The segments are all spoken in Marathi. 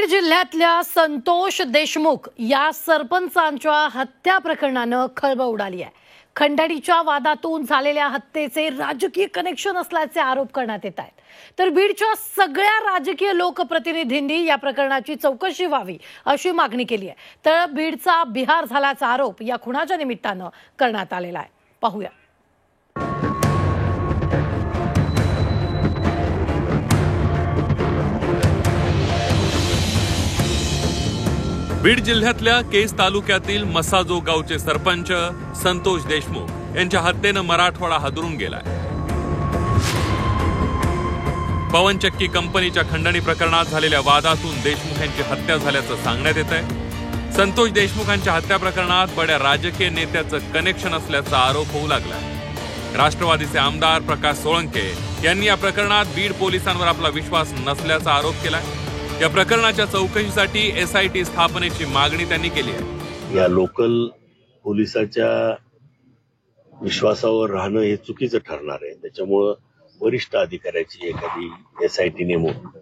बीड जिल्ह्यातल्या संतोष देशमुख या सरपंचांच्या हत्या प्रकरणानं खळबळ उडाली आहे। खंडणीच्या वादातून झालेल्या हत्येचे राजकीय कनेक्शन असल्याचे आरोप करण्यात येत आहेत। तर बीडच्या सगळ्या राजकीय लोकप्रतिनिधींनी या प्रकरणाची चौकशी व्हावी अशी मागणी केली आहे। तर बीडचा बिहार झाल्याचा आरोप या खुनाच्या निमित्तानं करण्यात आलेला आहे। पाहूया। बीड जिल्ह्यातल्या केज तालुक्यातील मसाजो गावचे सरपंच संतोष देशमुख यांच्या हत्येनं मराठवाडा हादरून गेलाय। पवनचक्की कंपनीच्या खंडणी प्रकरणात झालेल्या वादातून देशमुख यांची हत्या झाल्याचं सांगण्यात येत आहे। संतोष देशमुखांच्या हत्या प्रकरणात बड्या राजकीय नेत्याचं कनेक्शन असल्याचा आरोप होऊ लागलाय। राष्ट्रवादीचे आमदार प्रकाश सोळंके यांनी या प्रकरणात बीड पोलिसांवर आपला विश्वास नसल्याचा आरोप केलाय। या प्रकरणाच्या चौकशीसाठी SIT स्थापनेची मागणी त्यांनी केली आहे। या लोकल पोलिसाच्या विश्वासावर राहणं हे चुकीचं ठरणार आहे। त्याच्यामुळे वरिष्ठ अधिकाऱ्याची एखादी SIT नेमून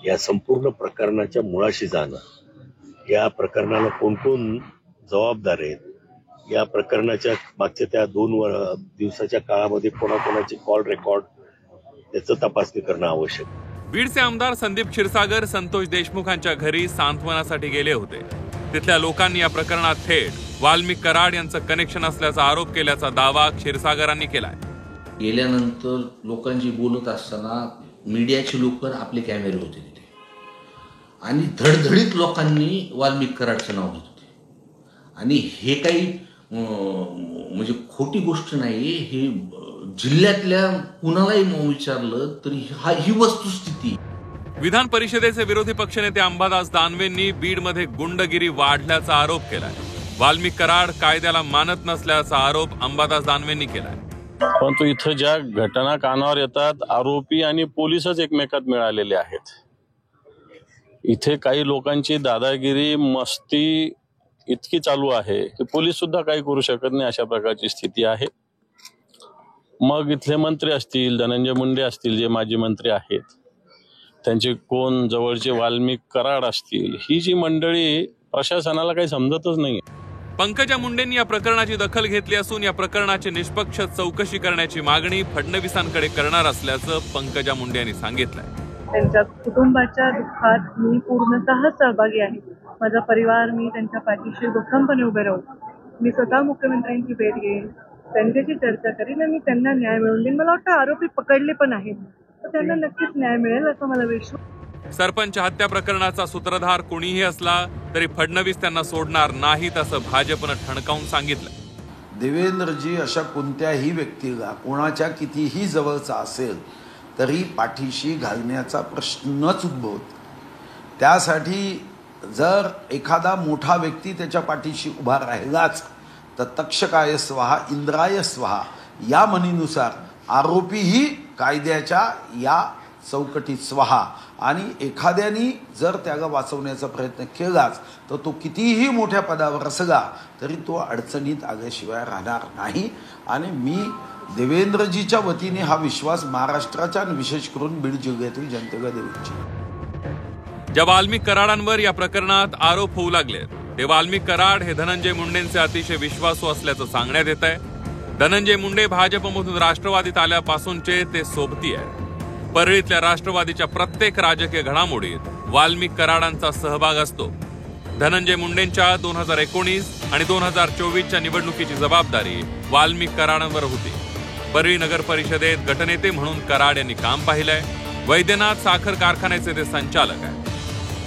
या संपूर्ण प्रकरणाच्या मुळाशी जाणं, या प्रकरणाला कोण कोण जबाबदार आहेत, या प्रकरणाच्या मागच्या त्या 2 दिवसाच्या काळामध्ये कोणाकोणाचे कॉल रेकॉर्ड त्याचं तपासणी करणं आवश्यक आहे। बीडचे आमदार संदीप क्षीरसागर संतोष देशमुखांच्या घरी सांत्वनासाठी गेले होते। तिथल्या लोकांनी या प्रकरणात थेट वाल्मिक कराड यांचं कनेक्शन असल्याचा आरोप केल्याचा दावा क्षीरसागरांनी केलाय। गेल्यानंतर लोकांशी बोलत असताना मीडियाचे लोक आपले कॅमेरे होते तिथे आणि धडधडीत लोकांनी वाल्मिक कराडचं नाव घेत होते आणि हे काही म्हणजे खोटी गोष्ट नाही। हे जिल्ह्यातल्या कुणालाही विचारलं तरी ही वस्तुस्थिती। विधान परिषदेचे विरोधी पक्षनेते अंबादास दानवेंनी बीडमध्ये गुंडगिरी वाढल्याचा आरोप केलाय। वाल्मिक कराड कायद्याला मानत नसल्याचा आरोप अंबादास दानवेंनी केलाय। परंतु इथं ज्या घटना कानावर येतात, आरोपी आणि पोलीसच एकमेकात मिळालेले आहेत। इथे काही लोकांची दादागिरी मस्ती इतकी चालू आहे की पोलीस सुद्धा काही करू शकत नाही, अशा प्रकारची स्थिती आहे। मग इथले मंत्री असतील, धनंजय मुंडे असतील जे माजी मंत्री आहेत, त्यांचे कोण जवळचे वाल्मिक कराड असतील, ही जी मंडळी प्रशासनाला काही समजतच नाही। पंकजा मुंडेंनी या प्रकरणाची दखल घेतली असून या प्रकरणाची निष्पक्ष चौकशी करण्याची मागणी फडणवीसांकडे करणार असल्याचं पंकजा मुंडे यांनी सांगितलंय। त्यांच्या कुटुंबाच्या दुःखात मी पूर्णतः सहभागी आहे। माझा परिवार, मी त्यांच्या पाठीशी भक्कमपणे उभे राहू। मी स्वतः मुख्यमंत्र्यांची भेट घेईन, त्यांच्याशी चर्चा करीन आणि त्यांना न्याय मिळवून देईन। मला वाटतं आरोपी पकडले पण आहेत, तर त्यांना नक्कीच न्याय मिळेल असं मला विश्वास। सरपंच हत्या प्रकरणाचा सूत्रधार कोणीही असला तरी फडणवीस त्यांना सोडणार नाहीत असं भाजपनं ठणकावून सांगितलं। देवेंद्रजी अशा कोणत्याही व्यक्तीला कोणाच्या कितीही जवळचा असेल तरी पाठीशी घालण्याचा प्रश्नच उद्भवतो। त्यासाठी जर एखादा मोठा व्यक्ती त्याच्या पाठीशी उभा राहिलाच तर तक्षकाय स्वाहा इंद्राय स्वाहा या म्हणीनुसार आरोपीही कायद्याच्या या चौकटीत स्वाहा। आणि एखाद्याने जर त्याला वाचवण्याचा प्रयत्न केलाच तर तो कितीही मोठ्या पदावर असला तरी तो अडचणीत आल्याशिवाय राहणार नाही। आणि मी देवेंद्रजीच्या वतीने हा विश्वास महाराष्ट्राच्या आणि विशेष करून बीड जिल्ह्यातील जनतेला देऊ इच्छितो। ज्या वाल्मिक कराडांवर या प्रकरणात आरोप होऊ लागले ते वाल्मिक कराड हे धनंजय मुंडेंचे अतिशय विश्वासू असल्याचं सांगण्यात येत आहे। धनंजय मुंडे भाजपमधून राष्ट्रवादीत आल्यापासूनचे ते सोबती आहे। परळीतल्या राष्ट्रवादीच्या प्रत्येक राजकीय घडामोडीत वाल्मिक कराडांचा सहभाग असतो। धनंजय मुंडेंच्या 2019 आणि 2024च्या निवडणुकीची जबाबदारी वाल्मिक कराडांवर होती। परळी नगर परिषदेत गटनेते म्हणून कराड यांनी काम पाहिलंय। वैद्यनाथ साखर कारखान्याचे ते संचालक आहेत।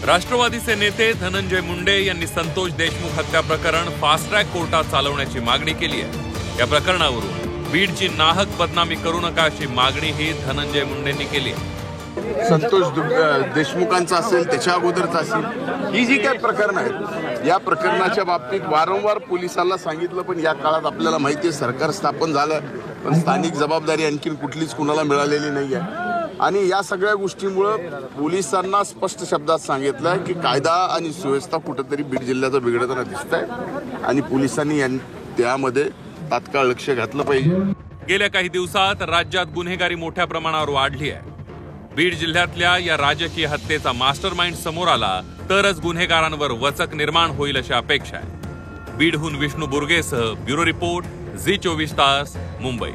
राष्ट्रवादीचे नेते धनंजय मुंडे यांनी संतोष देशमुख हत्या प्रकरण फास्ट ट्रॅक कोर्टात चालवण्याची मागणी केली आहे। या प्रकरणावरून बीडची नाहक बदनामी करू नका अशी मागणीही धनंजय मुंडेंनी केली आहे। संतोष देशमुखांचा असेल, त्याच्या अगोदरचा असेल, ही जी काही प्रकरण आहेत या प्रकरणाच्या बाबतीत वारंवार पोलिसांना सांगितलं, पण या काळात आपल्याला माहिती आहे सरकार स्थापन झालं पण स्थानिक जबाबदारी आणखीन कुठलीच कुणाला मिळालेली नाही आहे। आणि या सगळ्या गोष्टीमुळे पोलिसांना स्पष्ट शब्दात सांगितलं की कायदा आणि सुव्यवस्था कुठेतरी बीड जिल्ह्याचा बिघडताना दिसत आहे आणि पोलिसांनी त्यामध्ये तात्काळ लक्ष घातलं पाहिजे। गेल्या काही दिवसात राज्यात गुन्हेगारी मोठ्या प्रमाणावर वाढली आहे। बीड जिल्ह्यातल्या या राजकीय हत्येचा मास्टरमाइंड समोर आला तरच गुन्हेगारांवर वचक निर्माण होईल अशी अपेक्षा आहे। बीडहून विष्णू बुर्गेसह ब्युरो रिपोर्ट झी 24 तास, मुंबई।